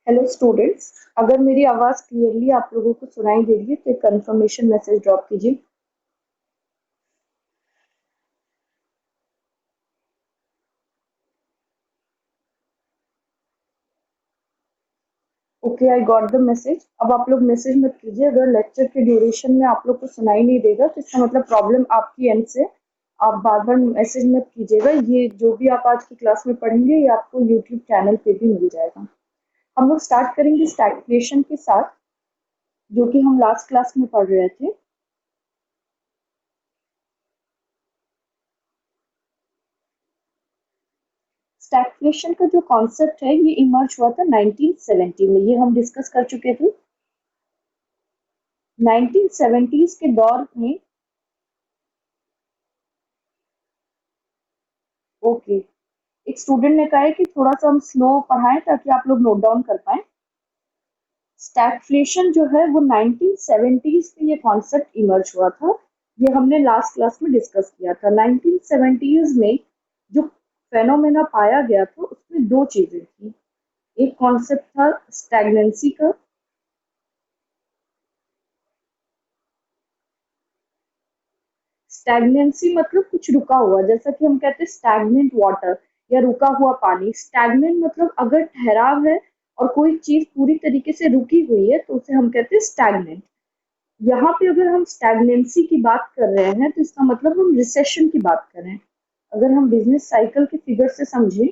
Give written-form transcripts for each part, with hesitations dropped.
Hello students. अगर मेरी आवाज़ क्लियरली आप लोगों को सुनाई दे रही है तो एक कंफर्मेशन मैसेज ड्रॉप कीजिए। Okay, I got the message. अब आप लोग मैसेज मत कीजिए। अगर लेक्चर के ड्यूरेशन में आप लोग को सुनाई नहीं देगा तो इसका मतलब प्रॉब्लम आपकी एंड से। आप बार बार मैसेज मत कीजिएगा। ये जो भी आप आज की क्लास में पढ़ेंगे ये आपको यूट्यूब चैनल पे भी मिल जाएगा। हम लोग स्टार्ट करेंगे स्टैग्फ्लेशन के साथ, जो कि हम लास्ट क्लास में पढ़ रहे थे। स्टैग्फ्लेशन का जो कॉन्सेप्ट है ये इमर्ज हुआ था 1970 में। ये हम डिस्कस कर चुके थे। 1970s के दौर में। ओके, एक स्टूडेंट ने कहा है कि थोड़ा सा हम स्लो पढ़ाएं ताकि आप लोग नोट डाउन कर पाए। स्टैगफ्लेशन जो है वो 1970s में ये कॉन्सेप्ट इमर्ज हुआ था। ये हमने लास्ट क्लास में डिस्कस किया था। 1970s में जो फेनोमेना पाया गया था उसमें दो चीजें थी। एक कॉन्सेप्ट था स्टैग्नेंसी का। स्टैग्नेंसी मतलब कुछ रुका हुआ, जैसा कि हम कहते हैं स्टैग्नेंट वाटर या रुका हुआ पानी। स्टैग्नेंट मतलब अगर ठहराव है और कोई चीज पूरी तरीके से रुकी हुई है तो उसे हम कहते हैं स्टैग्नेंट। यहाँ पे अगर हम स्टैग्नेंसी की बात कर रहे हैं तो इसका मतलब हम रिसेशन की बात कर रहे हैं। अगर हम बिजनेस साइकिल के फिगर से समझें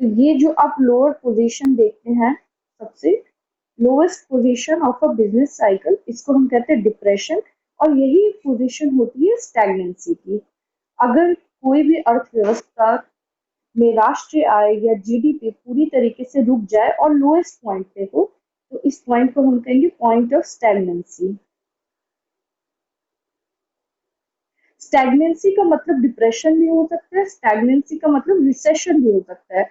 तो ये जो आप लोअर पोजीशन देखते हैं, सबसे lowest position of a business cycle, इसको हम कहते हैं डिप्रेशन। और यही पोजीशन होती है स्टैग्नेंसी की। अगर कोई भी अर्थव्यवस्था में राष्ट्रीय आय या जीडीपी पूरी तरीके से रुक जाए और लोएस्ट पॉइंट पे हो तो इस पॉइंट को हम कहेंगे पॉइंट ऑफ स्टैग्नेंसी। स्टैग्नेंसी का मतलब डिप्रेशन भी हो सकता है, स्टैग्नेंसी का मतलब रिसेशन भी हो सकता है।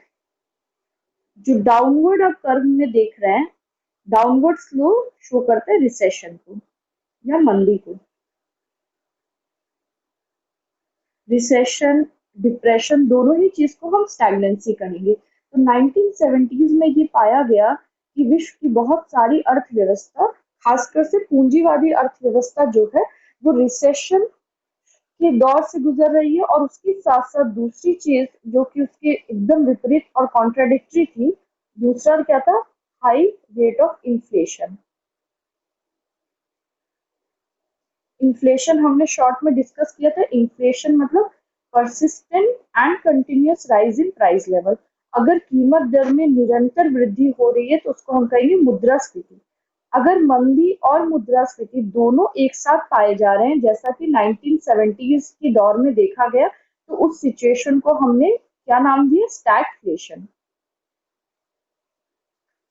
जो डाउनवर्ड आप कर्व में देख रहे हैं, डाउनवर्ड स्लो शो करता है रिसेशन को या मंदी को। रिसेशन, डिप्रेशन, दोनों ही चीज को हम स्टैग्नेंसी कहेंगे। तो 1970s में ये पाया गया कि विश्व की बहुत सारी अर्थव्यवस्था, खासकर से पूंजीवादी अर्थव्यवस्था जो है, वो रिसेशन के दौर से गुजर रही है। और उसके साथ साथ दूसरी चीज जो कि उसके एकदम विपरीत और कॉन्ट्राडिक्टरी थी, दूसरा क्या था? High rate of inflation. Inflation हमने शॉर्ट में डिस्कस किया था। इन्फ्लेशन मतलब persistent and continuous rise in price level. अगर कीमत दर में निरंतर वृद्धि हो रही है तो उसको हम कहेंगे मुद्रास्फीति। अगर मंदी और मुद्रास्फीति दोनों एक साथ पाए जा रहे हैं, जैसा कि 1970s के दौर में देखा गया, तो उस सिचुएशन को हमने क्या नाम दिया? स्टैगफ्लेशन।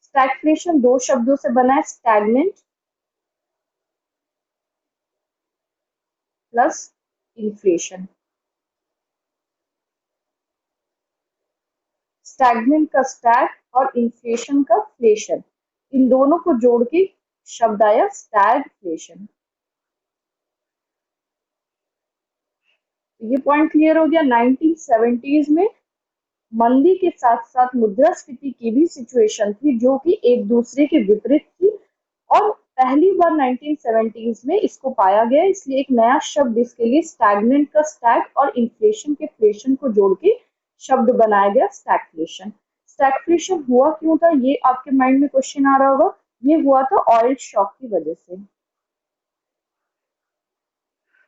स्टैगफ्लेशन दो शब्दों से बना है, स्टैग्नेंट प्लस इन्फ्लेशन। स्टैग्नेंट का स्टैग और इन्फ्लेशन का फ्लेशन, इन दोनों को जोड़ के शब्द आया स्टैगफ्लेशन। ये पॉइंट क्लियर हो गया। 1970s में मंदी के साथ साथ मुद्रास्फीति की भी सिचुएशन थी जो कि एक दूसरे के विपरीत थी। और पहली बार 1970s में इसको पाया गया, इसलिए एक नया शब्द इसके लिए स्टैग्नेंट का स्टैग और इन्फ्लेशन के फ्लेशन को जोड़ के शब्द बनाया गया स्टैगफ्लेशन। स्टैगफ्लेशन हुआ क्यों था, ये आपके माइंड में क्वेश्चन आ रहा होगा। ये हुआ था ऑयल शॉक की वजह से।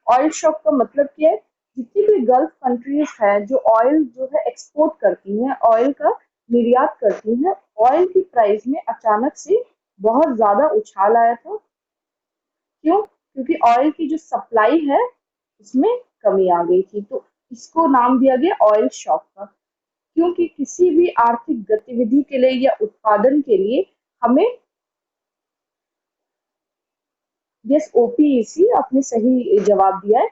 ऑयल शॉक का मतलब क्या है? जितनी भी गल्फ कंट्रीज है जो ऑयल जो है एक्सपोर्ट करती हैं, ऑयल का निर्यात करती हैं, ऑयल की प्राइस में अचानक से बहुत ज्यादा उछाल आया था। क्यों? क्योंकि ऑयल की जो सप्लाई है उसमें कमी आ गई थी। तो इसको नाम दिया गया ऑयल शॉक का। क्योंकि किसी भी आर्थिक गतिविधि के लिए या उत्पादन के लिए हमें, यस ओपीईसी आपने सही जवाब दिया है,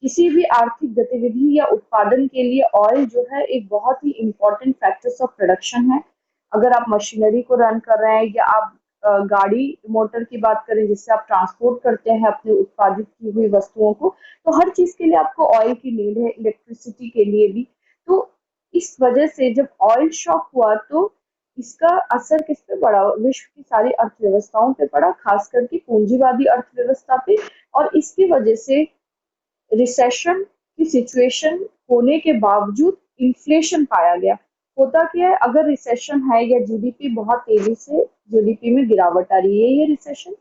किसी भी आर्थिक गतिविधि या उत्पादन के लिए ऑयल जो है एक बहुत ही इम्पोर्टेंट फैक्टर्स ऑफ प्रोडक्शन है। अगर आप मशीनरी को रन कर रहे हैं या आप गाड़ी मोटर की बात करें जिससे आप ट्रांसपोर्ट करते हैं अपने उत्पादित की हुई वस्तुओं को, तो हर चीज के लिए आपको ऑयल की नीड है, इलेक्ट्रिसिटी के लिए भी। तो इस वजह से जब ऑयल शॉक हुआ तो इसका असर किस पे पड़ा, विश्व की सारी अर्थव्यवस्थाओं पे पड़ा, खास करके पूंजीवादी अर्थव्यवस्था पे। और इसकी वजह से रिसेशन की सिचुएशन होने के बावजूद इन्फ्लेशन पाया गया। होता क्या है, अगर रिसेशन है या जीडीपी बहुत तेजी से जीडीपी में गिरावट आ रही है, ये रिसेशन,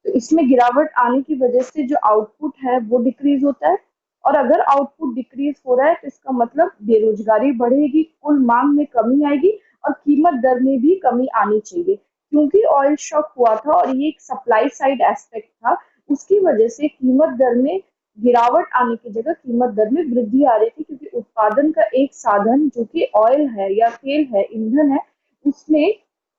तो इसमें गिरावट आने की वजह से जो आउटपुट है वो डिक्रीज होता है। और अगर आउटपुट डिक्रीज हो रहा है तो इसका मतलब बेरोजगारी बढ़ेगी, कुल मांग में कमी आएगी और कीमत दर में भी कमी आनी चाहिए। क्योंकि ऑयल शॉक हुआ था और ये एक सप्लाई साइड एस्पेक्ट था, उसकी वजह से कीमत दर में गिरावट आने की जगह कीमत दर में वृद्धि आ रही थी, क्योंकि उत्पादन का एक साधन जो कि ऑयल है या तेल है, ईंधन है, उसमें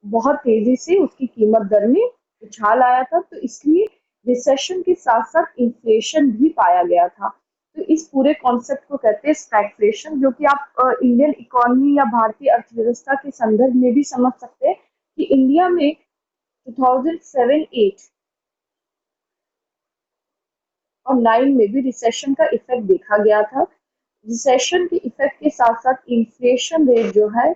बहुत तेजी से उसकी कीमत दर में उछाल आया था। तो इसलिए रिसेशन के साथ साथ इन्फ्लेशन भी पाया गया था। तो इस पूरे कॉन्सेप्ट को कहते हैं स्टैगफ्लेशन, जो कि आप इंडियन इकोनॉमी या भारतीय अर्थव्यवस्था के संदर्भ में भी समझ सकते हैं कि इंडिया में 2007-8 और 9 में भी रिसेशन का इफेक्ट देखा गया था। रिसेशन के इफेक्ट के साथ साथ इन्फ्लेशन रेट जो है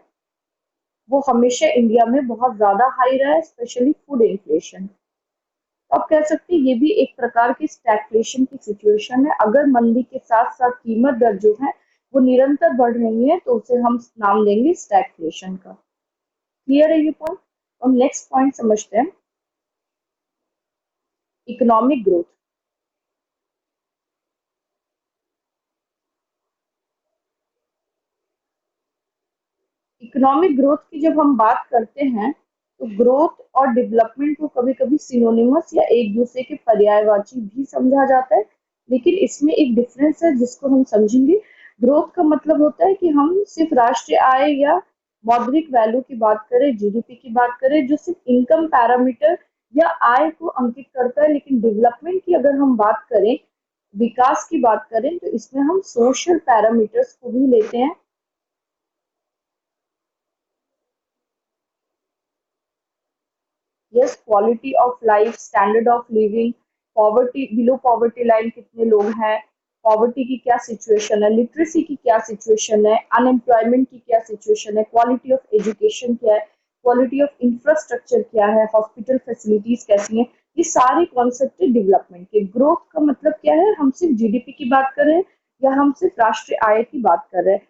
वो हमेशा इंडिया में बहुत ज्यादा हाई रहा है, स्पेशली फूड इन्फ्लेशन। तो आप कह सकते हैं ये भी एक प्रकार की स्टैगफ्लेशन की सिचुएशन है। अगर मंदी के साथ साथ कीमत दर जो है वो निरंतर बढ़ रही है तो उसे हम नाम देंगे स्टैगफ्लेशन का। क्लियर है ये पॉइंट? और नेक्स्ट पॉइंट समझते हैं, इकोनॉमिक ग्रोथ। इकोनॉमिक ग्रोथ की जब हम बात करते हैं तो ग्रोथ और डेवलपमेंट को कभी कभी सिनोनिमस या एक दूसरे के पर्यायवाची भी समझा जाता है, लेकिन इसमें एक डिफरेंस है जिसको हम समझेंगे। ग्रोथ का मतलब होता है कि हम सिर्फ राष्ट्रीय आय या मौद्रिक वैल्यू की बात करें, जीडीपी की बात करें, जो सिर्फ इनकम पैरामीटर या आय को अंकित करता है। लेकिन डेवलपमेंट की अगर हम बात करें, विकास की बात करें, तो इसमें हम सोशल पैरामीटर्स को भी लेते हैं। Yes, quality of life, standard of living, poverty, below poverty line कितने लोग हैं, पॉवर्टी की क्या सिचुएशन है, लिटरेसी की क्या सिचुएशन है, अनएम्प्लॉयमेंट की क्या सिचुएशन है, क्वालिटी ऑफ एजुकेशन क्या है, क्वालिटी ऑफ इंफ्रास्ट्रक्चर क्या है, हॉस्पिटल फैसिलिटीज कैसी हैं, ये सारे कॉन्सेप्ट है डेवलपमेंट के। ग्रोथ का मतलब क्या है, हम सिर्फ जीडीपी की बात कर रहे हैं या हम सिर्फ राष्ट्रीय आय की बात कर रहे हैं।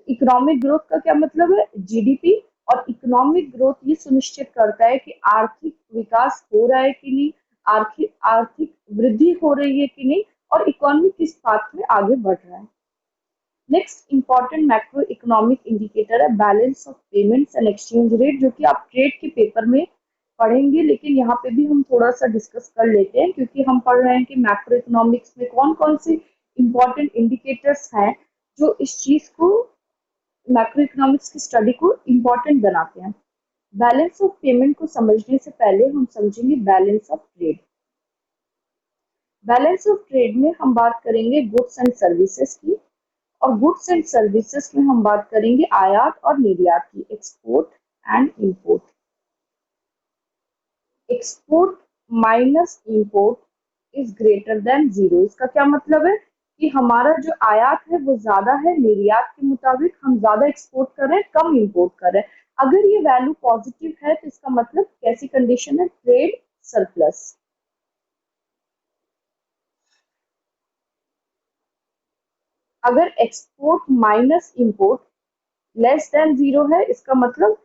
इकोनॉमिक ग्रोथ का क्या मतलब है, जीडीपी। और इकोनॉमिक ग्रोथ ये सुनिश्चित करता है कि आर्थिक विकास हो रहा है कि नहीं, आर्थिक आर्थिक वृद्धि हो रही है कि नहीं, और इकोनॉमी किस पाथ में आगे बढ़ रहा है। Next important macroeconomic indicator है balance of payments and exchange rate, जो कि आप ट्रेड के पेपर में पढ़ेंगे, लेकिन यहाँ पे भी हम थोड़ा सा डिस्कस कर लेते हैं, क्योंकि हम पढ़ रहे हैं कि मैक्रो इकोनॉमिक्स में कौन कौन से इंपॉर्टेंट इंडिकेटर्स हैं जो इस चीज को, मैक्रो इकोनॉमिक्स की स्टडी को इम्पोर्टेंट बनाते हैं। बैलेंस ऑफ पेमेंट को समझने से पहले हम समझेंगे balance of trade. Balance of trade में हम बात करेंगे गुड्स एंड सर्विसेज की, और गुड्स एंड सर्विसेज में हम बात करेंगे आयात और निर्यात की, export and import. Export minus import is greater than zero. इसका क्या मतलब है कि हमारा जो आयात है वो ज्यादा है, निर्यात के मुताबिक हम ज्यादा एक्सपोर्ट कर रहे हैं, कम इंपोर्ट कर रहे हैं। अगर ये वैल्यू पॉजिटिव है तो इसका मतलब कैसी कंडीशन है, ट्रेड सरप्लस। अगर export minus import less than zero है, इसका मतलब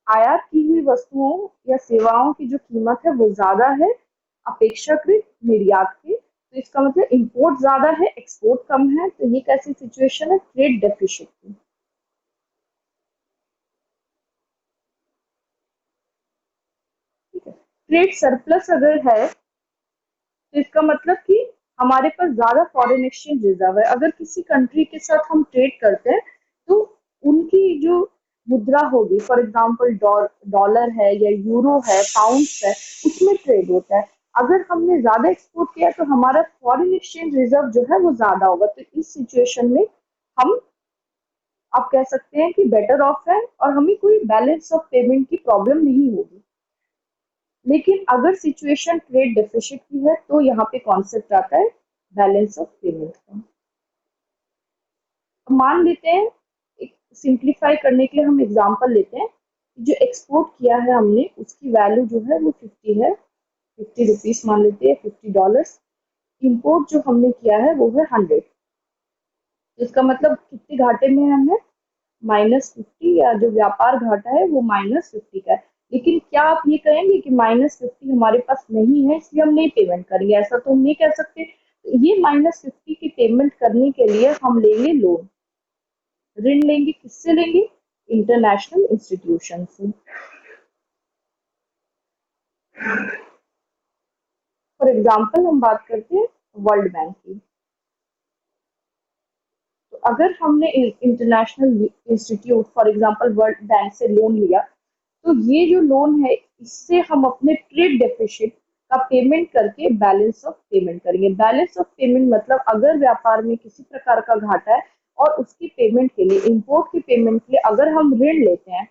आयात की हुई वस्तुओं या सेवाओं की जो कीमत है वो ज्यादा है अपेक्षाकृत निर्यात के। तो इसका मतलब इंपोर्ट ज्यादा है, एक्सपोर्ट कम है। तो ये कैसी सिचुएशन है, ट्रेड डेफिसिट की। ठीक है, ट्रेड सरप्लस अगर है तो इसका मतलब कि हमारे पास ज्यादा फॉरेन एक्सचेंज रिजर्व है। अगर किसी कंट्री के साथ हम ट्रेड करते हैं तो उनकी जो मुद्रा होगी, फॉर एग्जांपल डॉलर है या यूरो है, पाउंड्स है, उसमें ट्रेड होता है। अगर हमने ज्यादा एक्सपोर्ट किया तो हमारा फॉरेन एक्सचेंज रिजर्व जो है वो ज्यादा होगा। तो इस सिचुएशन में हम आप कह सकते हैं कि बेटर ऑफ है और हमें कोई बैलेंस ऑफ पेमेंट की प्रॉब्लम नहीं होगी। लेकिन अगर सिचुएशन ट्रेड डेफिसिट की है तो यहाँ पे कॉन्सेप्ट आता है बैलेंस ऑफ पेमेंट का। मान लेते हैं, एक सिंप्लीफाई करने के लिए हम एग्जांपल लेते हैं, जो एक्सपोर्ट किया है हमने उसकी वैल्यू जो है वो 50 है, 50 रुपीज मान लेते हैं, $50। इंपोर्ट जो हमने किया है वो है 100, तो इसका मतलब कितने घाटे में है हमें, -50, या जो व्यापार घाटा है वो -50 का है। लेकिन क्या आप ये कहेंगे कि -50 हमारे पास नहीं है इसलिए हम नहीं पेमेंट करेंगे, ऐसा तो हम नहीं कह सकते। तो ये -50 की पेमेंट करने के लिए हम लेंगे लोन, ऋण लेंगे, किससे लेंगे, इंटरनेशनल इंस्टीट्यूशन से। फॉर एग्जाम्पल हम बात करते हैं वर्ल्ड बैंक की। तो अगर हमने international institute for example world bank से लोन लिया, तो ये जो लोन है इससे हम अपने ट्रेड डेफिसिट का पेमेंट करके बैलेंस ऑफ पेमेंट करेंगे। बैलेंस ऑफ पेमेंट मतलब अगर व्यापार में किसी प्रकार का घाटा है और उसकी पेमेंट के लिए, इंपोर्ट की पेमेंट के लिए अगर हम ऋण लेते हैं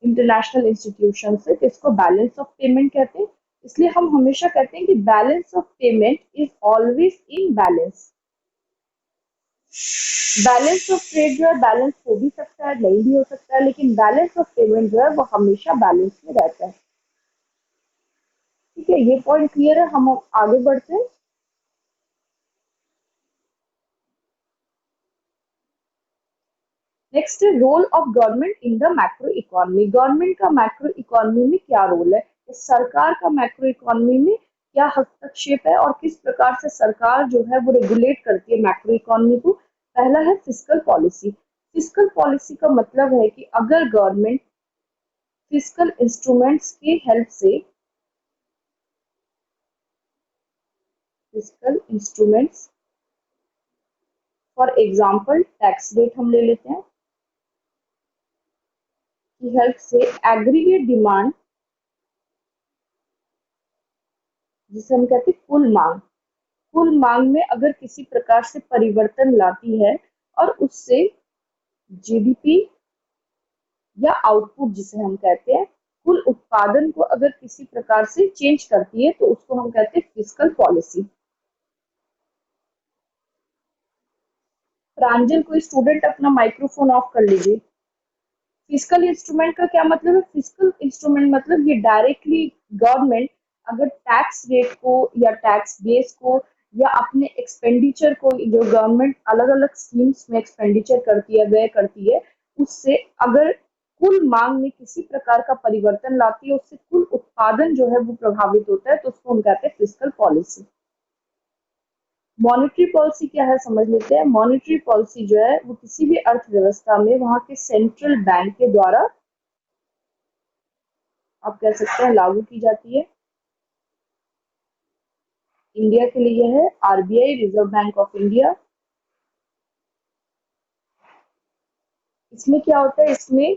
इंटरनेशनल इंस्टीट्यूशन से, तो इसको बैलेंस ऑफ पेमेंट कहते हैं। इसलिए हम हमेशा कहते हैं कि balance of payment is always in balance. Balance of trade जो है बैलेंस हो भी सकता है, नहीं भी हो सकता है, लेकिन बैलेंस ऑफ पेमेंट जो है वो हमेशा बैलेंस में रहता है। ठीक है, ये पॉइंट क्लियर है, हम आगे बढ़ते हैं। नेक्स्ट है role of government in the macro economy. Government का मैक्रो इकोनॉमी में क्या रोल है, सरकार का मैक्रो इकोनॉमी में क्या हस्तक्षेप है और किस प्रकार से सरकार जो है वो रेगुलेट करती है मैक्रो इकोनॉमी को। पहला है फिस्कल पॉलिसी। फिस्कल पॉलिसी का मतलब है कि अगर गवर्नमेंट फिस्कल इंस्ट्रूमेंट्स की हेल्प से, fiscal instruments for example tax rate हम ले लेते हैं, की हेल्प से एग्रीगेट डिमांड, जिसे हम कहते हैं कुल मांग में अगर किसी प्रकार से परिवर्तन लाती है और उससे जीडीपी या आउटपुट जिसे हम कहते हैं, कुल उत्पादन को अगर किसी प्रकार से चेंज करती है तो उसको हम कहते हैं फिस्कल पॉलिसी। प्रांजल कोई स्टूडेंट अपना माइक्रोफोन ऑफ कर लीजिए। फिस्कल इंस्ट्रूमेंट का क्या मतलब है, फिस्कल इंस्ट्रूमेंट मतलब ये डायरेक्टली गवर्नमेंट अगर टैक्स रेट को या टैक्स बेस को या अपने एक्सपेंडिचर को, जो गवर्नमेंट अलग अलग स्कीम्स में एक्सपेंडिचर करती है, व्यय करती है, उससे अगर कुल मांग में किसी प्रकार का परिवर्तन लाती है, उससे कुल उत्पादन जो है वो प्रभावित होता है, तो उसको हम कहते हैं फिस्कल पॉलिसी। मॉनेटरी पॉलिसी क्या है समझ लेते हैं। मॉनेटरी पॉलिसी जो है वो किसी भी अर्थव्यवस्था में वहां के सेंट्रल बैंक के द्वारा, आप कह सकते हैं, लागू की जाती है। इंडिया के लिए है RBI, reserve bank of India. इसमें क्या होता है, इसमें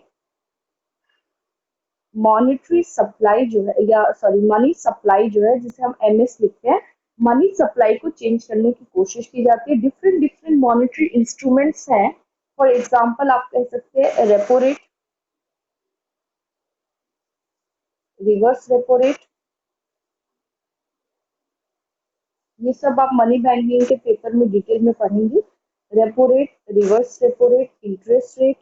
मॉनेटरी सप्लाई जो है, या सॉरी मनी सप्लाई जो है, जिसे हम एमएस लिखते हैं, मनी सप्लाई को चेंज करने की कोशिश की जाती है। डिफरेंट डिफरेंट मॉनेटरी इंस्ट्रूमेंट्स हैं। फॉर एग्जांपल आप कह सकते हैं repo rate, reverse repo rate, ये सब आप मनी बैंकिंग के पेपर में डिटेल में पढ़ेंगे। Repo rate, reverse repo rate, interest rate,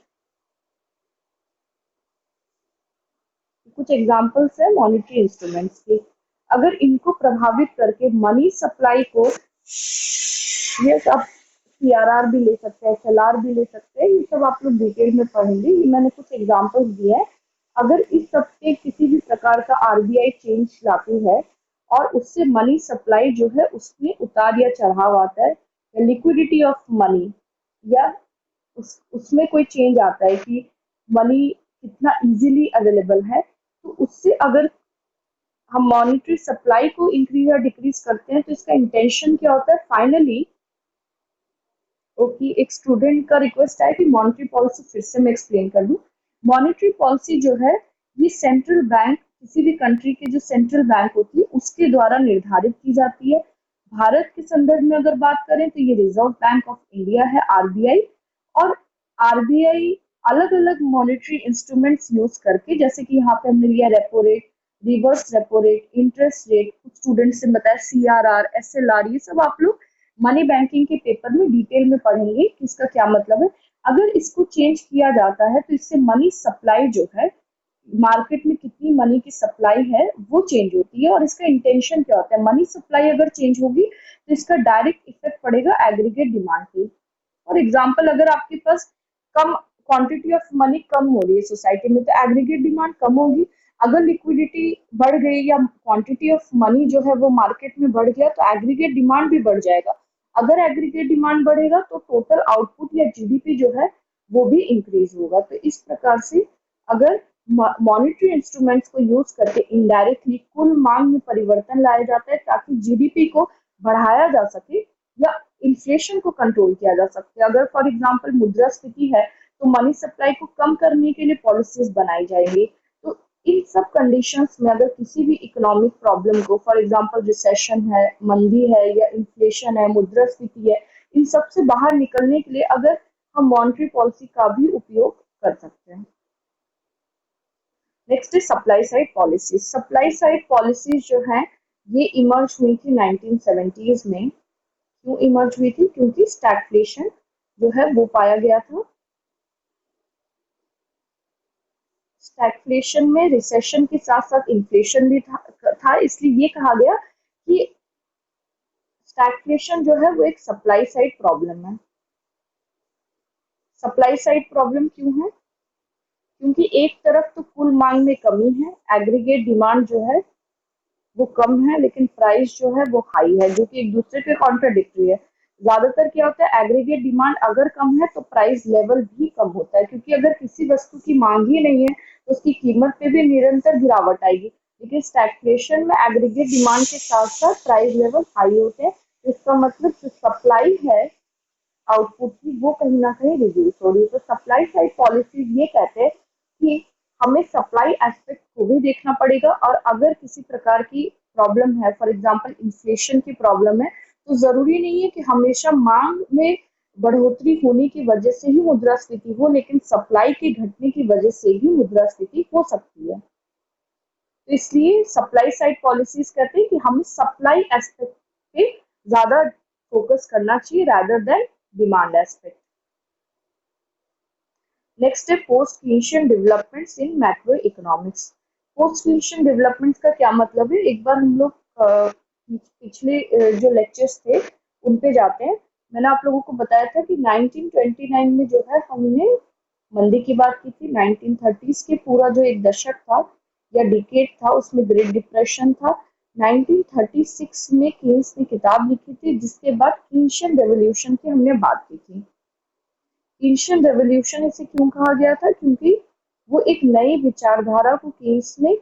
कुछ एग्जांपल्स है मॉनेटरी इंस्ट्रूमेंट्स के। अगर इनको प्रभावित करके मनी सप्लाई को, ये सब सीआरआर भी ले सकते हैं, एसएलआर भी ले सकते हैं, ये सब आप लोग डिटेल में पढ़ेंगे, ये मैंने कुछ एग्जांपल्स दिए हैं। अगर इस सब पे किसी भी प्रकार का आरबीआई चेंज लाती है और उससे मनी सप्लाई जो है उसमें उतार या चढ़ाव आता है, लिक्विडिटी ऑफ मनी, या उसमें कोई चेंज आता है कि मनी कितना इजीली अवेलेबल है, तो उससे अगर हम मॉनेटरी सप्लाई को इंक्रीज या डिक्रीज करते हैं तो इसका इंटेंशन क्या होता है फाइनली। ओके, एक स्टूडेंट का रिक्वेस्ट है कि मॉनेटरी पॉलिसी फिर से मैं एक्सप्लेन कर दूं। मॉनेटरी पॉलिसी जो है ये सेंट्रल बैंक, किसी भी कंट्री के जो सेंट्रल बैंक होती है उसके द्वारा निर्धारित की जाती है। भारत के संदर्भ में अगर बात करें तो ये रिजर्व बैंक ऑफ इंडिया है, आरबीआई। और आरबीआई अलग अलग मॉनेटरी इंस्ट्रूमेंट्स यूज करके, जैसे कि यहाँ पे हमने लिया repo rate, reverse repo rate, interest rate, कुछ स्टूडेंट्स ने बताया सीआरआर, एसएलआर, ये सब आप लोग मनी बैंकिंग के पेपर में डिटेल में पढ़ेंगे कि इसका क्या मतलब है। अगर इसको चेंज किया जाता है तो इससे मनी सप्लाई जो है, मार्केट में कितनी मनी की सप्लाई है वो चेंज होती है। और इसका इंटेंशन क्या होता है, मनी सप्लाई अगर चेंज होगी तो इसका डायरेक्ट इफेक्ट पड़ेगा एग्रीगेट डिमांड पे। फॉर एग्जाम्पल, अगर आपके पास कम क्वांटिटी ऑफ मनी कम हो रही है सोसाइटी में तो एग्रीगेट डिमांड कम होगी। अगर लिक्विडिटी बढ़ गई या क्वांटिटी ऑफ मनी जो है वो मार्केट में बढ़ गया तो एग्रीगेट डिमांड भी बढ़ जाएगा। अगर एग्रीगेट डिमांड बढ़ेगा तो टोटल आउटपुट या जीडीपी जो है वो भी इंक्रीज होगा। तो इस प्रकार से अगर मॉनेटरी इंस्ट्रूमेंट्स को यूज करके इनडायरेक्टली कुल मांग में परिवर्तन लाया जाता है ताकि जीडीपी को बढ़ाया जा सके या इन्फ्लेशन को कंट्रोल किया जा सकता है। अगर फॉर एग्जांपल मुद्रास्फीति है तो मनी सप्लाई को कम करने के लिए पॉलिसीज बनाई जाएंगी। तो इन सब कंडीशंस में अगर किसी भी इकोनॉमिक प्रॉब्लम को, फॉर एग्जांपल रिसेशन है, मंदी है या इन्फ्लेशन है, मुद्रास्फीति है, इन सब से बाहर निकलने के लिए अगर हम मॉनेटरी पॉलिसी का भी उपयोग कर सकते हैं। नेक्स्ट है supply side policies. Supply side policies जो है ये इमर्ज हुई थी 1970s में। क्यों इमर्ज हुई थी? क्योंकि स्टैगफ्लेशन जो है वो पाया गया था। स्टैगफ्लेशन में रिसेशन के साथ साथ इन्फ्लेशन भी था, इसलिए ये कहा गया कि स्टैगफ्लेशन जो है वो एक सप्लाई साइड प्रॉब्लम है। सप्लाई साइड प्रॉब्लम क्यों है? क्योंकि एक तरफ तो कुल मांग में कमी है, एग्रीगेट डिमांड जो है वो कम है, लेकिन प्राइस जो है वो हाई है, जो कि एक दूसरे के कॉन्ट्राडिक्टरी है। ज्यादातर क्या होता है, एग्रीगेट डिमांड अगर कम है तो प्राइस लेवल भी कम होता है, क्योंकि अगर किसी वस्तु की मांग ही नहीं है तो उसकी कीमत पे भी निरंतर गिरावट आएगी। लेकिन स्टैगफ्लेशन में एग्रीगेट डिमांड के साथ साथ प्राइस लेवल हाई होते हैं। तो इसका मतलब जो सप्लाई है आउटपुट की वो कहीं ना कहीं रिड्यूस हो रही है। तो सप्लाई साइड पॉलिसीज ये कहते हैं कि हमें सप्लाई एस्पेक्ट को भी देखना पड़ेगा, और अगर किसी प्रकार की प्रॉब्लम है, फॉर एग्जांपल इन्फ्लेशन की प्रॉब्लम है, तो जरूरी नहीं है कि हमेशा मांग में बढ़ोतरी होने की वजह से ही मुद्रास्फीति हो, लेकिन सप्लाई के घटने की वजह से भी मुद्रास्फीति हो सकती है। तो इसलिए सप्लाई साइड पॉलिसीज कहते हैं कि हमें सप्लाई एस्पेक्ट पे ज्यादा फोकस करना चाहिए rather than demand aspect. Next है post Keynesian developments in macroeconomics. Post Keynesian developments का क्या मतलब है, एक बार हम लोग पिछले जो लेक्चर्स थे उन पे जाते हैं। मैंने आप लोगों को बताया था कि 1929 में जो है हमने मंदी की बात की थी। 1930s के पूरा जो एक दशक था या डिकेड था उसमें ग्रेट डिप्रेशन था। 1936 में केन्स ने किताब लिखी थी जिसके बाद कीनशियन रेवोल्यूशन की हमने बात की थी। कीनशियन रेवोल्यूशन इसे क्यों कहा गया था? क्योंकि वो एक नई विचारधारा को केन्स ने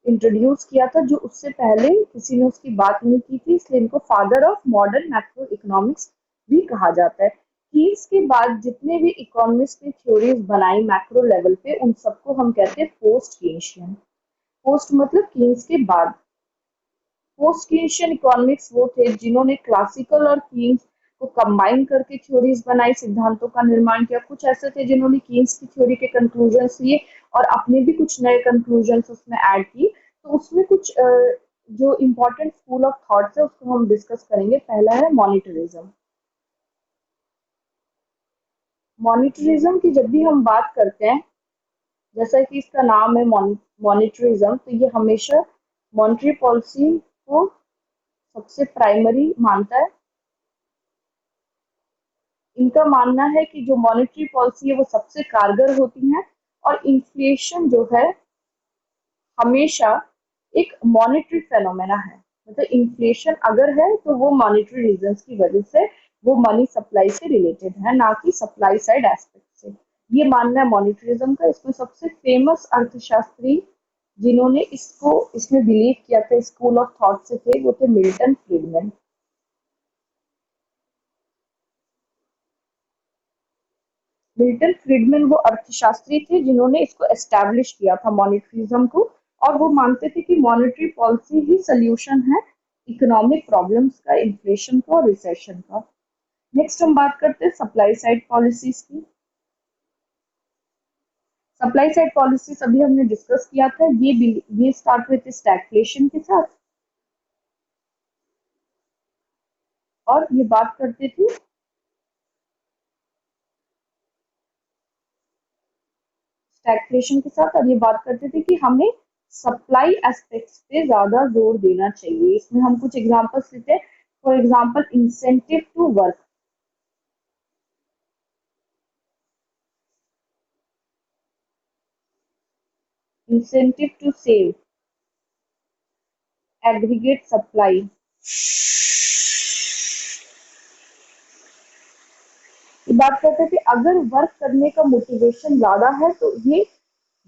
इंट्रोड्यूस किया था जो उससे पहले किसी ने उसकी बात नहीं की थी, इसलिए इनको father of modern macro economics भी कहा जाता है। कीन्स के बाद जितने भी इकोनॉमिस्ट ने थ्योरीज बनाई मैक्रो लेवल पे उन सबको हम कहते हैं पोस्ट कीनशियन। पोस्ट मतलब कीन्स के बाद। पोस्ट कीनशियन इकोनॉमिक्स वो थे जिन्होंने क्लासिकल और कीन्स को कंबाइन करके थ्योरीज बनाई, सिद्धांतों का निर्माण किया। कुछ ऐसे थे जिन्होंने कीन्स की थ्योरी के कंक्लूजन्स लिए और अपने भी कुछ नए कंक्लूजन्स उसमें ऐड किए। तो उसमें कुछ जो इम्पोर्टेंट स्कूल ऑफ थॉट्स है उसको हम डिस्कस करेंगे। पहला है मॉनिटरिज्म। मॉनिटरिज्म की जब भी हम बात करते हैं, जैसा कि इसका नाम है मॉनिटरिज्म, तो ये हमेशा मॉनेटरी पॉलिसी को सबसे प्राइमरी मानता है। इनका मानना है कि जो मॉनेटरी पॉलिसी है वो सबसे कारगर होती है, और इन्फ्लेशन जो है हमेशा एक मॉनेटरी फेनोमेना है। मतलब इन्फ्लेशन अगर है तो वो मॉनेटरी रीजंस की वजह से, वो मनी सप्लाई से रिलेटेड है, ना कि सप्लाई साइड एस्पेक्ट से। ये मानना है मॉनेटरिज्म का। इसमें सबसे फेमस अर्थशास्त्री जिन्होंने इसको इसमें बिलीव किया था, स्कूल ऑफ थॉट से थे, वो थे मिल्टन फ्रीडमैन। मिल्टन फ्रीडमैन वो अर्थशास्त्री थे जिन्होंने इसको एस्टैब्लिश किया था मॉनेटरिज्म को, और वो मानते थे कि मॉनेटरी पॉलिसी ही सल्यूशन है इकोनॉमिक प्रॉब्लम्स का, इन्फ्लेशन का और रिसेशन का। नेक्स्ट हम बात करते हैं सप्लाई साइड पॉलिसीज की। सप्लाई साइड पॉलिसी अभी हमने डिस्कस किया था। ये स्टार्ट हुए थे स्टैगफ्लेशन के साथ, और ये बात करते थे स्टैग्फ्लेशन के साथ, और ये बात करते थे कि हमें सप्लाई एस्पेक्ट्स पे ज्यादा जोर देना चाहिए। इसमें हम कुछ एग्जांपल्स लेते हैं। For example, incentive to work, incentive to save, aggregate supply. ये बात करते थे अगर वर्क करने का मोटिवेशन ज्यादा है तो ये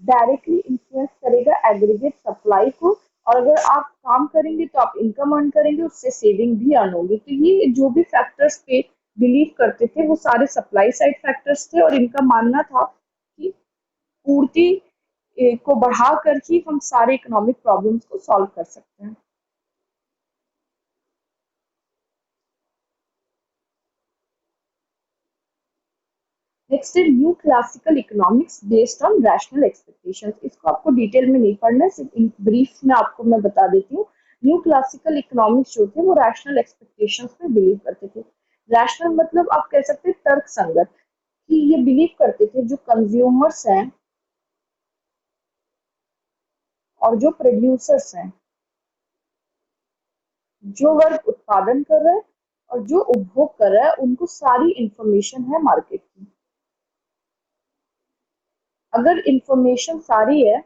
डायरेक्टली इन्फ्लुएंस करेगा एग्रीगेट सप्लाई को, और अगर आप काम करेंगे तो आप इनकम अर्न करेंगे, उससे सेविंग भी अर्न होगी। तो ये जो भी फैक्टर्स पे बिलीव करते थे वो सारे सप्लाई साइड फैक्टर्स थे, और इनका मानना था कि पूर्ति को बढ़ाकर ही हम सारे इकोनॉमिक प्रॉब्लम्स को सॉल्व कर सकते हैं। नेक्स्ट है new classical economics based on rational expectations. इसको आपको डिटेल में नहीं पढ़ना है, सिर्फ इन ब्रीफ में आपको मैं बता देती हूँ। न्यू क्लासिकल इकोनॉमिक्स जो थे वो रैशनल एक्सपेक्टेशंस में बिलीव करते थे। रैशनल मतलब आप कह सकते हैं तर्क संगत, कि ये बिलीव करते थे जो कंज्यूमर्स हैं और जो प्रोड्यूसर्स हैं, जो वर्ग उत्पादन कर रहा है और जो उपभोग कर रहा है, उनको सारी इंफॉर्मेशन है मार्केट की। अगर इंफॉर्मेशन सारी है,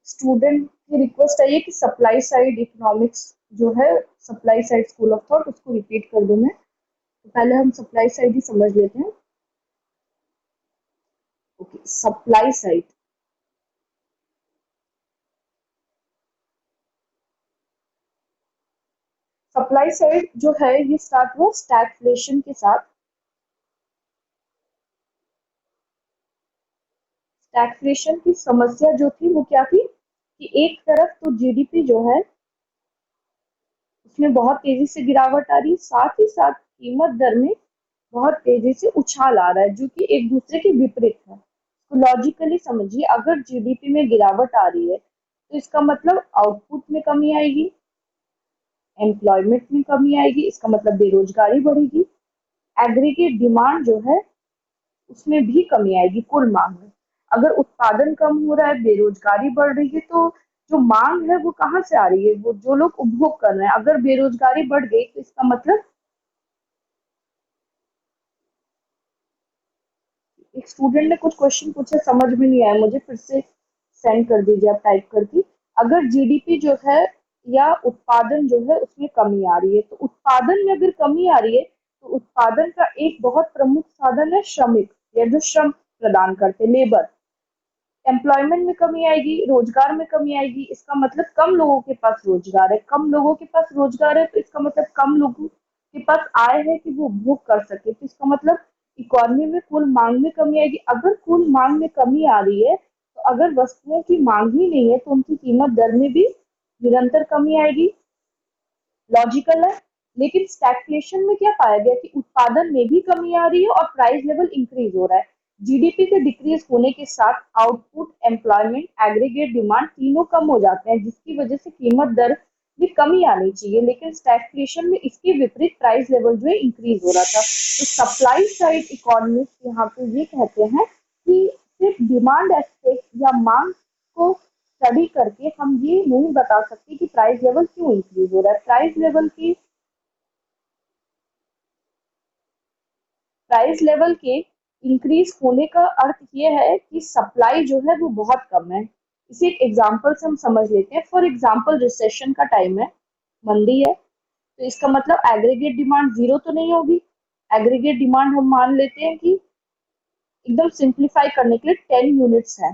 स्टूडेंट की रिक्वेस्ट है कि सप्लाई साइड इकोनॉमिक्स जो है, supply side school of thought, उसको रिपीट कर दूं मैं। तो पहले हम सप्लाई साइड ही समझ लेते हैं। Okay, supply side, supply side जो है ये स्टार्ट हुआ स्टैगफ्लेशन के साथ। स्टैगफ्लेशन की समस्या जो थी वो क्या थी कि एक तरफ तो जीडीपी जो है उसमें बहुत तेजी से गिरावट आ रही है, साथ ही साथ कीमत दर में बहुत तेजी से उछाल आ रहा है, जो कि एक दूसरे के विपरीत है। तो लॉजिकली समझिए, अगर जीडीपी में गिरावट आ रही है तो इसका मतलब आउटपुट में कमी आएगी, एम्प्लॉयमेंट में कमी आएगी, इसका मतलब बेरोजगारी बढ़ेगी, एग्रीगेट डिमांड जो है उसमें भी कमी आएगी, कुल मांग में। अगर उत्पादन कम हो रहा है, बेरोजगारी बढ़ रही है, तो जो मांग है वो कहाँ से आ रही है? वो जो लोग उपभोग कर रहे हैं। अगर बेरोजगारी बढ़ गई तो इसका मतलब, एक स्टूडेंट ने कुछ क्वेश्चन पूछे, समझ में नहीं आया मुझे, फिर से सेंड कर दीजिए आप टाइप करके। अगर जीडीपी जो है या उत्पादन जो है उसमें कमी आ रही है, तो उत्पादन में अगर कमी आ रही है तो उत्पादन का एक बहुत प्रमुख साधन है श्रमिक, या जो श्रम प्रदान करते, लेबर। एम्प्लॉयमेंट में कमी आएगी, रोजगार में कमी आएगी, इसका मतलब कम लोगों के पास रोजगार है, कम लोगों के पास रोजगार है तो इसका मतलब कम लोगों के पास आय है कि वो उपभोग कर सके, तो इसका मतलब इकोनॉमी में कुल मांग में कमी आएगी। अगर कुल मांग में कमी आ रही है तो अगर वस्तुओं की मांग ही नहीं है तो उनकी कीमत दर में भी निरंतर कमी आएगी। लॉजिकल है। लेकिन स्टैगफ्लेशन में क्या पाया गया कि उत्पादन में भी कमी आ रही है और प्राइस लेवल इंक्रीज हो रहा है। जीडीपी के डिक्रीज होने के साथ आउटपुट, एम्प्लॉयमेंट, एग्रीगेट डिमांड तीनों कम हो जाते हैं, जिसकी वजह से कीमत दर में कमी आनी चाहिए। लेकिन स्टैगफ्लेशन में इसके विपरीत प्राइस लेवल जो है इंक्रीज हो रहा था। तो सप्लाई साइड इकोनॉमिस्ट यहाँ पे ये कहते हैं कि सिर्फ डिमांड एस्पेक्ट या मांग को स्टडी करके हम ये नहीं बता सकते कि प्राइस लेवल क्यों इंक्रीज हो रहा है। प्राइस लेवल के इंक्रीज होने का अर्थ ये है कि सप्लाई जो है वो बहुत कम है। इसे एक एग्जांपल से हम समझ लेते हैं। फॉर एग्जांपल, रिसेशन का टाइम है, मंदी है, तो इसका मतलब एग्रीगेट डिमांड जीरो तो नहीं होगी। एग्रीगेट डिमांड हम मान लेते हैं कि एकदम सिंप्लीफाई करने के लिए 10 यूनिट्स है,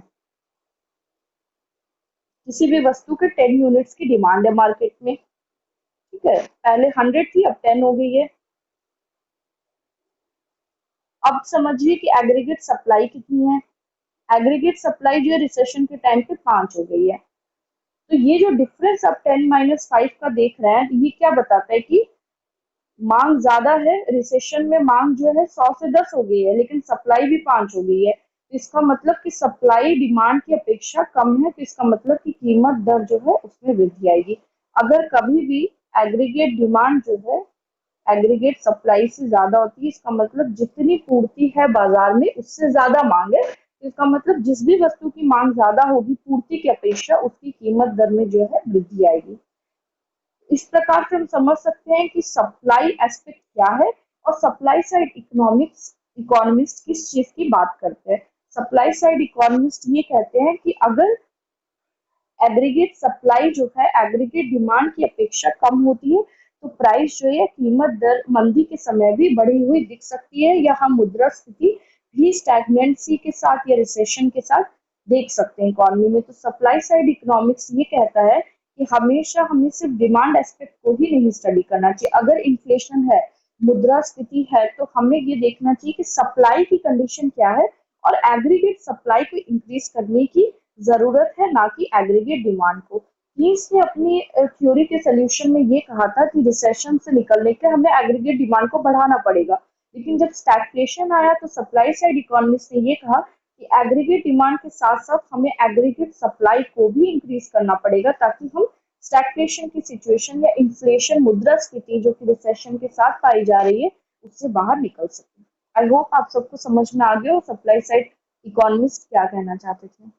किसी भी वस्तु के 10 यूनिट्स की डिमांड है मार्केट में। ठीक है, पहले 100 थी, अब 10 हो गई है। अब समझिए कि एग्रीगेट सप्लाई कितनी है। एग्रीगेट सप्लाई जो है रिसेशन के टाइम पे 5 हो गई है। तो ये जो डिफरेंस आप 10 - 5 का देख रहे हैं, ये क्या बताता है कि मांग ज्यादा है। रिसेशन में मांग जो है 100 से 10 हो गई है, लेकिन सप्लाई भी 5 हो गई है। तो इसका मतलब कि सप्लाई डिमांड की अपेक्षा कम है, तो इसका मतलब कि कीमत दर जो है उसमें वृद्धि आएगी। अगर कभी भी एग्रीगेट डिमांड जो है एग्रीगेट सप्लाई से ज्यादा होती है। इसका मतलब जितनी पूर्ति है बाजार में उससे ज्यादा मांग है, तो इसका मतलब जिस भी वस्तु की मांग ज्यादा होगी पूर्ति की अपेक्षा उसकी कीमत दर में जो है वृद्धि आएगी। इस प्रकार से हम समझ सकते हैं कि सप्लाई एस्पेक्ट क्या है और सप्लाई साइड इकोनॉमिस्ट किस चीज की बात करते हैं। सप्लाई साइड इकोनॉमिस्ट ये कहते हैं कि अगर एग्रीगेट सप्लाई जो है एग्रीगेट डिमांड की अपेक्षा कम होती है तो प्राइस जो है कीमत दर मंदी के समय भी बढ़ी हुई दिख सकती है, या हम मुद्रास्फीति भी स्टैग्नेंसी के साथ या रिसेशन के साथ देख सकते हैं इकोनॉमी में। तो सप्लाई साइड इकोनॉमिक्स ये कहता है कि हमेशा हमें सिर्फ डिमांड एस्पेक्ट को ही नहीं स्टडी करना चाहिए। अगर इन्फ्लेशन है, मुद्रास्फीति है, तो हमें ये देखना चाहिए कि सप्लाई की कंडीशन क्या है और एग्रीगेट सप्लाई को इंक्रीज करने की जरूरत है, ना कि एग्रीगेट डिमांड को। कीन्स ने अपनी थ्योरी के सोल्यूशन में ये कहा था कि रिसेशन से निकलने के हमें एग्रीगेट डिमांड को बढ़ाना पड़ेगा, लेकिन जब स्टैग्फ्लेशन आया तो सप्लाई साइड इकोनॉमिस्ट ने ये कहा कि एग्रीगेट डिमांड के साथ साथ हमें एग्रीगेट सप्लाई को भी इंक्रीज करना पड़ेगा ताकि हम स्टैग्फ्लेशन की सिचुएशन या इन्फ्लेशन मुद्रास्फीति जो कि रिसेशन के साथ पाई जा रही है उससे बाहर निकल सके। आई होप आप सबको समझ में आ गया और सप्लाई साइड इकोनॉमिस्ट क्या कहना चाहते थे।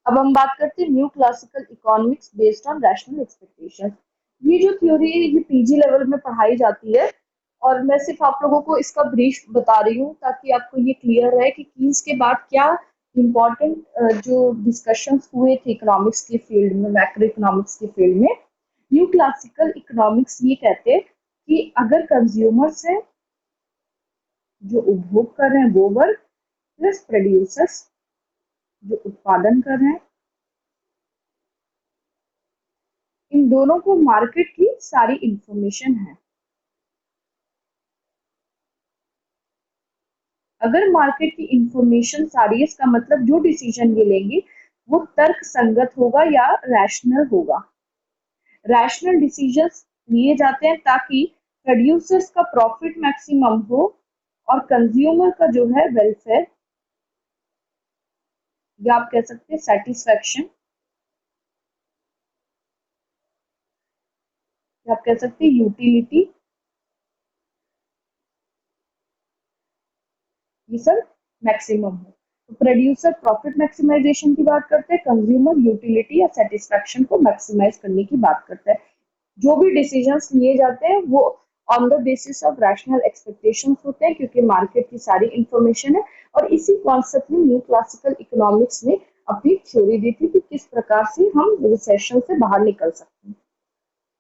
अब हम बात करते हैं new classical economics based on rational expectation. ये जो थ्योरी है ये पीजी लेवल में पढ़ाई जाती है और मैं सिर्फ आप लोगों को इसका ब्रीफ बता रही हूँ ताकि आपको ये क्लियर रहे कि कीन्स के बाद क्या इम्पोर्टेंट जो डिस्कशंस हुए थे इकोनॉमिक्स के फील्ड में, मैक्रो इकोनॉमिक्स के फील्ड में। न्यू क्लासिकल इकोनॉमिक्स ये कहते हैं कि अगर कंज्यूमर्स हैं जो उपभोग कर रहे हैं वो वर्ग प्लस प्रोड्यूसर्स जो उत्पादन कर रहे हैं, इन दोनों को मार्केट की सारी इंफॉर्मेशन है। अगर मार्केट की इंफॉर्मेशन सारी है इसका मतलब जो डिसीजन ये लेंगे वो तर्क संगत होगा या रैशनल होगा। रैशनल डिसीजंस लिए जाते हैं ताकि प्रोड्यूसर्स का प्रॉफिट मैक्सिमम हो और कंज्यूमर का जो है वेलफेयर या आप कह सकते हैं सेटिस्फैक्शन, या आप कह सकते हैं यूटिलिटी, ये सब मैक्सिमम हो। तो प्रोड्यूसर प्रॉफिट मैक्सिमाइजेशन की बात करते हैं, कंज्यूमर यूटिलिटी या सेटिस्फैक्शन को मैक्सिमाइज करने की बात करता है। जो भी डिसीजंस लिए जाते हैं वो on the basis of rational expectations होते हैं क्योंकि मार्केट की सारी इंफॉर्मेशन है। और इसी कॉन्सेप्ट में न्यू क्लासिकल इकोनॉमिक्स ने अपनी थ्योरी दी थी कि किस प्रकार से हम रिसेशन से बाहर निकल सकते हैं।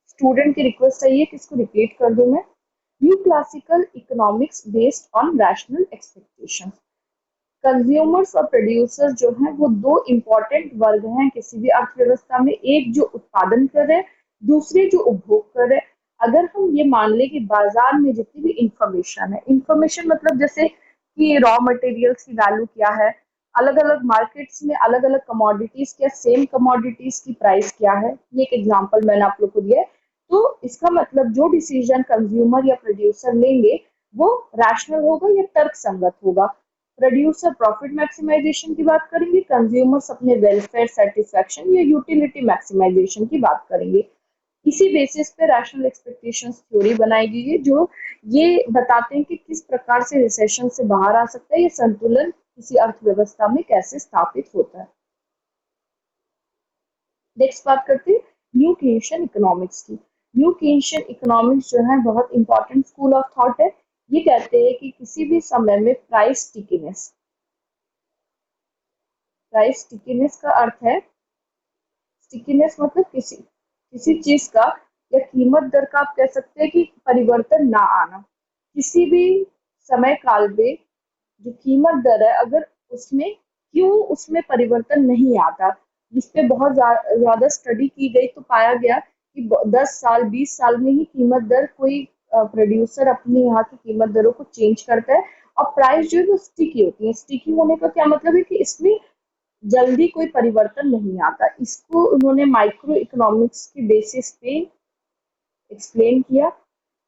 स्टूडेंट की रिक्वेस्ट है ये कि इसको रिपीट कर दूं मैं। New classical economics based on rational expectations. Consumers और प्रोड्यूसर्स जो हैं वो दो इंपॉर्टेंट वर्ग हैं किसी भी अर्थव्यवस्था में, एक जो उत्पादन कर रहे हैं, दूसरे जो उपभोग कर रहे हैं। अगर हम ये मान लें कि बाजार में जितनी भी इंफॉर्मेशन है, इंफॉर्मेशन मतलब जैसे कि रॉ मटेरियल्स की वैल्यू क्या है, अलग अलग मार्केट्स में अलग अलग कमोडिटीज क्या सेम कमोडिटीज की प्राइस क्या है, ये एक एग्जांपल मैंने आप लोग को दिया है। तो इसका मतलब जो डिसीजन कंज्यूमर या प्रोड्यूसर लेंगे वो रैशनल होगा या तर्क संगत होगा। प्रोड्यूसर प्रॉफिट मैक्सिमाइजेशन की बात करेंगे, कंज्यूमर्स अपने वेलफेयर सेटिस्फैक्शन या यूटिलिटी मैक्सिमाइजेशन की बात करेंगे। इसी बेसिस पे रैशनल एक्सपेक्टेशंस थ्योरी बनाई गई है जो ये बताते हैं कि किस प्रकार से रिसेशन से बाहर आ सकता है, ये संतुलन किसी अर्थव्यवस्था में कैसे स्थापित होता है। नेक्स्ट बात करते हैं न्यू केन्शियन इकोनॉमिक्स की। न्यू केन्शियन इकोनॉमिक्स जो है बहुत इंपॉर्टेंट स्कूल ऑफ थॉट है। ये कहते हैं कि किसी भी समय में प्राइस स्टिकीनेस, प्राइस स्टिकीनेस का अर्थ है, स्टिकीनेस मतलब किसी किसी चीज का या कीमत दर का आप कह सकते हैं कि परिवर्तन ना आना। किसी भी समय काल में जो कीमत दर है अगर उसमें क्यों उसमें परिवर्तन नहीं आता, जिस पे बहुत ज्यादा स्टडी की गई तो पाया गया कि 10 साल 20 साल में ही कीमत दर कोई प्रोड्यूसर अपने यहाँ की कीमत दरों को चेंज करता है और प्राइस जो है वो स्टिकी होती है। स्टिकी होने का क्या मतलब है कि इसमें जल्दी कोई परिवर्तन नहीं आता। इसको उन्होंने माइक्रो इकोनॉमिक्स के बेसिस पे एक्सप्लेन किया,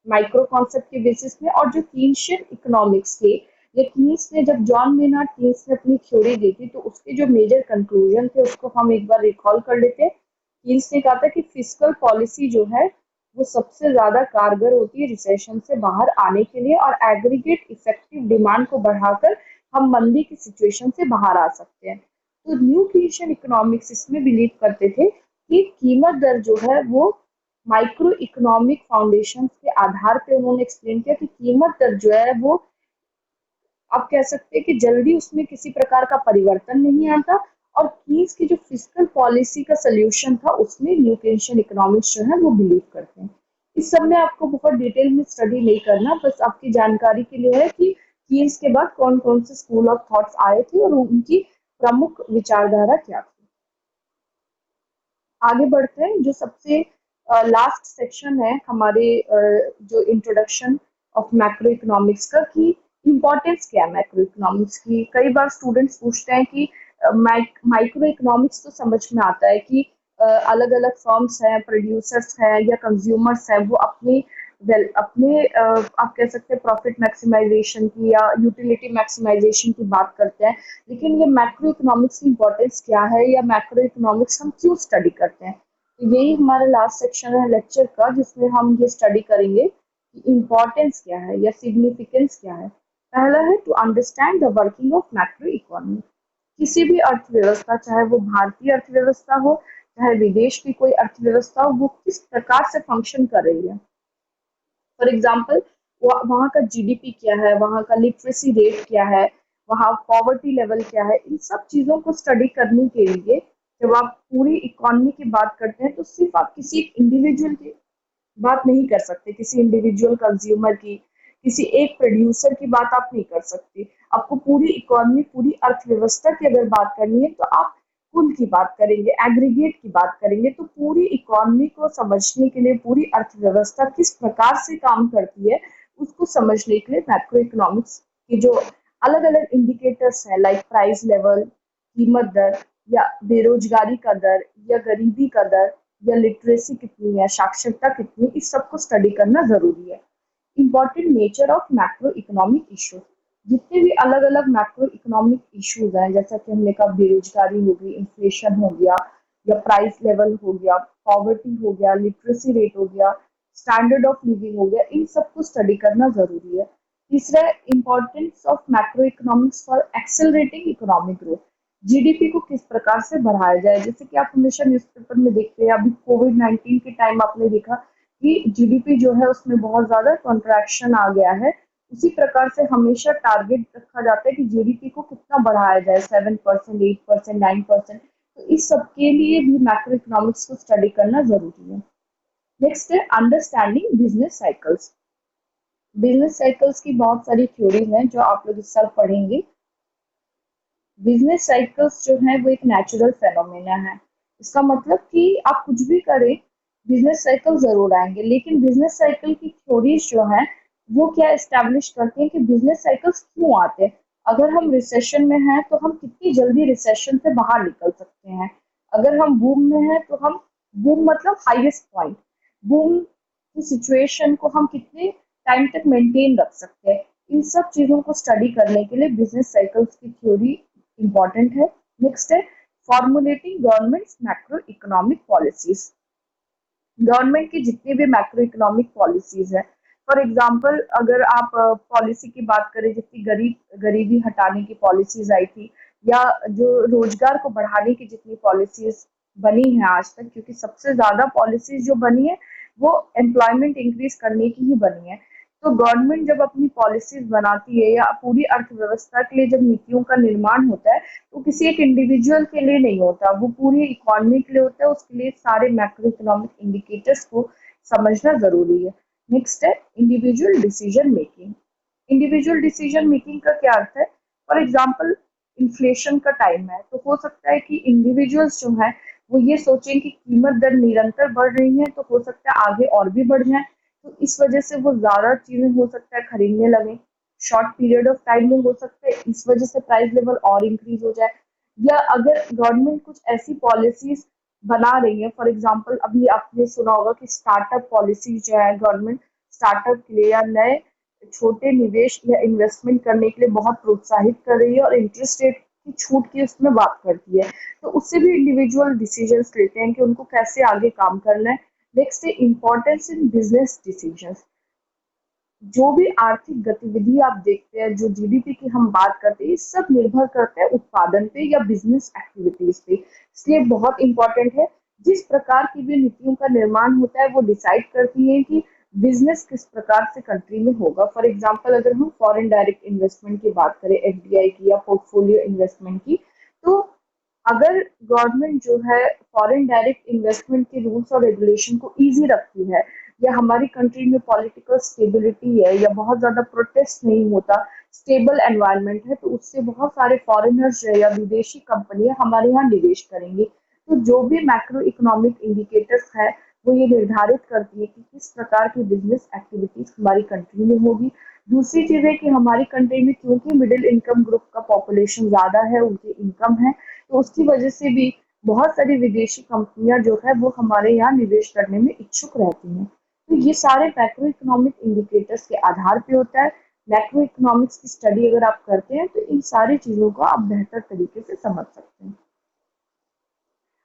माइक्रो कॉन्सेप्ट के बेसिस में। और जो कीन्शियन इकोनॉमिक्स के या कीन्स ने जब जॉन मेनार्ड कीन्स ने अपनी थ्योरी दी थी तो उसके जो मेजर कंक्लूजन थे उसको हम एक बार रिकॉल कर लेते हैं। कीन्स ने कहा था कि फिस्कल पॉलिसी जो है वो सबसे ज्यादा कारगर होती है रिसेशन से बाहर आने के लिए, और एग्रीगेट इफेक्टिव डिमांड को बढ़ाकर हम मंदी की सिचुएशन से बाहर आ सकते हैं। तो न्यू क्रिएशन इकोनॉमिक्स इसमें बिलीव करते थे कि कीमत दर जो है वो माइक्रो इकोनॉमिक फाउंडेशन के आधार पे उन्होंने एक्सप्लेन किया कि कीमत दर जो है वो आप कह सकते हैं कि जल्दी उसमें किसी प्रकार का परिवर्तन नहीं आता, और कीन्स की जो फिस्कल पॉलिसी का सोल्यूशन था उसमें न्यू केन्शियन इकोनॉमिक्स जो है वो बिलीव करते हैं। इस सब में आपको बहुत डिटेल में स्टडी नहीं करना, बस आपकी जानकारी के लिए है कि कीन्स के बाद कौन कौन से स्कूल ऑफ थॉट्स आए थे और उनकी प्रमुख विचारधारा क्या थी। आगे बढ़ते हैं। जो सबसे लास्ट सेक्शन है हमारे जो इंट्रोडक्शन ऑफ मैक्रो इकोनॉमिक्स का, कि इम्पोर्टेंस क्या है मैक्रो इकोनॉमिक्स की। कई बार स्टूडेंट्स पूछते हैं कि माइक्रो इकोनॉमिक्स तो समझ में आता है कि अलग अलग फर्म्स हैं, प्रोड्यूसर्स हैं या कंज्यूमर्स हैं, वो अपने आप कह सकते हैं प्रॉफिट मैक्सिमाइजेशन की या यूटिलिटी मैक्सिमाइजेशन की बात करते हैं। लेकिन ये मैक्रो इकोनॉमिक्स की इम्पोर्टेंस क्या है या मैक्रो इकोनॉमिक्स हम क्यों स्टडी करते हैं, तो यही हमारा लास्ट सेक्शन है लेक्चर का, जिसमें हम ये स्टडी करेंगे कि इम्पोर्टेंस क्या है या सिग्निफिकेंस क्या है। पहला है to understand the working of macro economy. किसी भी अर्थव्यवस्था, चाहे वो भारतीय अर्थव्यवस्था हो चाहे विदेश की कोई अर्थव्यवस्था हो, वो किस प्रकार से फंक्शन कर रही है। फॉर एग्जाम्पल वहाँ का जीडीपी क्या है, वहाँ का लिटरेसी रेट क्या है, वहाँ पॉवर्टी लेवल क्या है, इन सब चीज़ों को स्टडी करने के लिए जब आप पूरी इकोनॉमी की बात करते हैं तो सिर्फ आप किसी इंडिविजुअल की बात नहीं कर सकते, किसी इंडिविजुअल कंज्यूमर की, किसी एक प्रोड्यूसर की बात आप नहीं कर सकते। आपको पूरी इकोनॉमी, पूरी अर्थव्यवस्था की अगर बात करनी है तो आप कुल की बात करेंगे, एग्रीगेट की बात करेंगे। तो पूरी इकोनॉमी को समझने के लिए, पूरी अर्थव्यवस्था किस प्रकार से काम करती है उसको समझने के लिए मैक्रो इकोनॉमिक्स के जो अलग अलग इंडिकेटर्स हैं, लाइक प्राइस लेवल, कीमत दर, या बेरोजगारी का दर, या गरीबी का दर, या लिटरेसी कितनी है, साक्षरता कितनी, इस सब को स्टडी करना जरूरी है। Important nature of macro economic issues. जितने भी अलग अलग मैक्रो इकोनॉमिक इश्यूज हैं, जैसा कि हमने कहा बेरोजगारी हो गई, इन्फ्लेशन हो गया, या प्राइस लेवल हो गया, पॉवर्टी हो गया, लिटरेसी रेट हो गया, स्टैंडर्ड ऑफ लिविंग हो गया, इन सबको स्टडी करना जरूरी है। तीसरा, importance of macro economics for accelerating economic growth. GDP को किस प्रकार से बढ़ाया जाए, जैसे कि आप हमेशा न्यूज़पेपर में देखते हैं, अभी कोविड-19 के टाइम आपने देखा कि जीडीपी जो है उसमें बहुत ज्यादा कॉन्ट्रैक्शन आ गया है। उसी प्रकार से हमेशा टारगेट रखा जाता है कि जीडीपी को कितना बढ़ाया जाए, 7%, 8%, 9%। तो इस सब के लिए भी मैक्रो इकोनॉमिक्स को स्टडी करना जरूरी है। नेक्स्ट है understanding business cycles. Business cycles की बहुत सारी थ्योरीज हैं जो आप लोग इस साल पढ़ेंगे। बिजनेस साइकिल्स जो है वो एक नेचुरल फेनोमेना है। इसका मतलब कि आप कुछ भी करें, बिजनेस साइकिल जरूर आएंगे। लेकिन बिजनेस साइकिल की थ्योरीज जो है वो क्या एस्टेब्लिश करती हैं कि बिजनेस साइकिल्स क्यों आते हैं। अगर हम रिसेशन में हैं तो हम कितनी जल्दी रिसेशन से बाहर निकल सकते हैं। अगर हम बूम में हैं तो हम, बूम मतलब हाईएस्ट पॉइंट, बूम की सिचुएशन को हम कितने टाइम तक मेंटेन रख सकते हैं। इन सब चीजों को स्टडी करने के लिए बिजनेस साइकिल्स की थ्योरी इम्पॉर्टेंट है। नेक्स्ट है formulating governments macro economic policies. Government की जितनी भी मैक्रो इकोनॉमिक पॉलिसीज है, फॉर एग्जांपल अगर आप पॉलिसी की बात करें, जितनी गरीबी हटाने की पॉलिसीज आई थी, या जो रोजगार को बढ़ाने की जितनी पॉलिसीज बनी है आज तक, क्योंकि सबसे ज्यादा पॉलिसीज जो बनी है वो एम्प्लॉयमेंट इंक्रीज करने की ही बनी है। तो गवर्नमेंट जब अपनी पॉलिसीज बनाती है या पूरी अर्थव्यवस्था के लिए जब नीतियों का निर्माण होता है, तो किसी एक इंडिविजुअल के लिए नहीं होता, वो पूरी इकोनॉमी के लिए होता है। उसके लिए सारे मैक्रो इकोनॉमिक इंडिकेटर्स को समझना जरूरी है। नेक्स्ट है individual decision making. Individual decision making का क्या अर्थ है? फॉर एग्जाम्पल इन्फ्लेशन का टाइम है, तो हो सकता है कि इंडिविजुअल्स जो है वो ये सोचें कि कीमत दर निरंतर बढ़ रही है, तो हो सकता है आगे और भी बढ़ जाए, तो इस वजह से वो ज्यादा चीजें हो सकता है खरीदने लगे। शॉर्ट पीरियड ऑफ टाइम में हो सकता है इस वजह से प्राइस लेवल और इंक्रीज हो जाए। या अगर गवर्नमेंट कुछ ऐसी पॉलिसीज बना रही है, फॉर एग्जांपल अभी आपने सुना होगा कि स्टार्टअप पॉलिसी जो है, गवर्नमेंट स्टार्टअप के लिए या नए छोटे निवेश या इन्वेस्टमेंट करने के लिए बहुत प्रोत्साहित कर रही है और इंटरेस्ट रेट की छूट की उसमें बात करती है। तो उससे भी इंडिविजुअल डिसीजंस लेते हैं कि उनको कैसे आगे काम करना है। नेक्स्ट है इम्पोर्टेंस इन बिजनेस डिसीजंस। जो भी आर्थिक गतिविधि आप देखते हैं, जो जीडीपी की हम बात करते हैं, ये सब निर्भर करते हैं उत्पादन पे या बिजनेस एक्टिविटीज पे। इसलिए बहुत इंपॉर्टेंट है। जिस प्रकार की भी नीतियों का निर्माण होता है वो डिसाइड करती है कि बिजनेस किस प्रकार से कंट्री में होगा। फॉर एग्जांपल अगर हम फॉरेन डायरेक्ट इन्वेस्टमेंट की बात करें, एफडीआई की या पोर्टफोलियो इन्वेस्टमेंट की, तो अगर गवर्नमेंट जो है फॉरेन डायरेक्ट इन्वेस्टमेंट के रूल्स और रेगुलेशन को इजी रखती है, या हमारी कंट्री में पॉलिटिकल स्टेबिलिटी है या बहुत ज़्यादा प्रोटेस्ट नहीं होता, स्टेबल एनवायरनमेंट है, तो उससे बहुत सारे फॉरेनर्स जो है या विदेशी कंपनियां हमारे यहाँ निवेश करेंगी। तो जो भी मैक्रो इकोनॉमिक इंडिकेटर्स है वो ये निर्धारित करती है कि किस प्रकार की बिजनेस एक्टिविटीज हमारी कंट्री में होगी। दूसरी चीज़ है कि हमारी कंट्री में क्योंकि मिडिल इनकम ग्रुप का पॉपुलेशन ज़्यादा है, उनकी इनकम है, तो उसकी वजह से भी बहुत सारी विदेशी कंपनियां जो है वो हमारे यहाँ निवेश करने में इच्छुक रहती हैं। तो ये सारे मैक्रो इकोनॉमिक इंडिकेटर्स के आधार पे होता है। मैक्रो इकोनॉमिक्स की स्टडी अगर आप करते हैं तो इन सारी चीज़ों को आप बेहतर तरीके से समझ सकते हैं।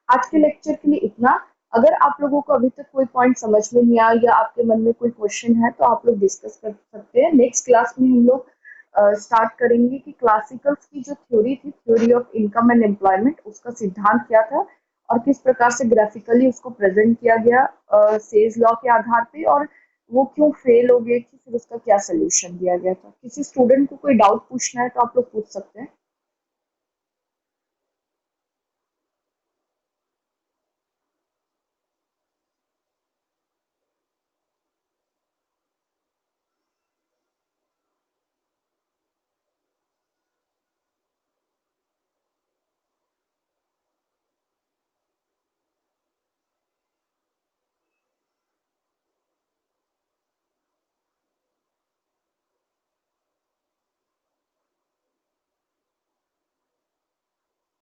आज के लेक्चर के लिए इतना। अगर आप लोगों को अभी तक कोई पॉइंट समझ में नहीं आया या आपके मन में कोई क्वेश्चन है तो आप लोग डिस्कस कर सकते हैं। नेक्स्ट क्लास में हम लोग स्टार्ट करेंगे कि क्लासिकल्स की जो थ्योरी थी, theory of income and employment, उसका सिद्धांत क्या था और किस प्रकार से ग्राफिकली उसको प्रेजेंट किया गया सेज लॉ के आधार पे, और वो क्यों फेल हो गए थी, फिर उसका क्या सोल्यूशन दिया गया था। किसी स्टूडेंट को कोई डाउट पूछना है तो आप लोग पूछ सकते हैं।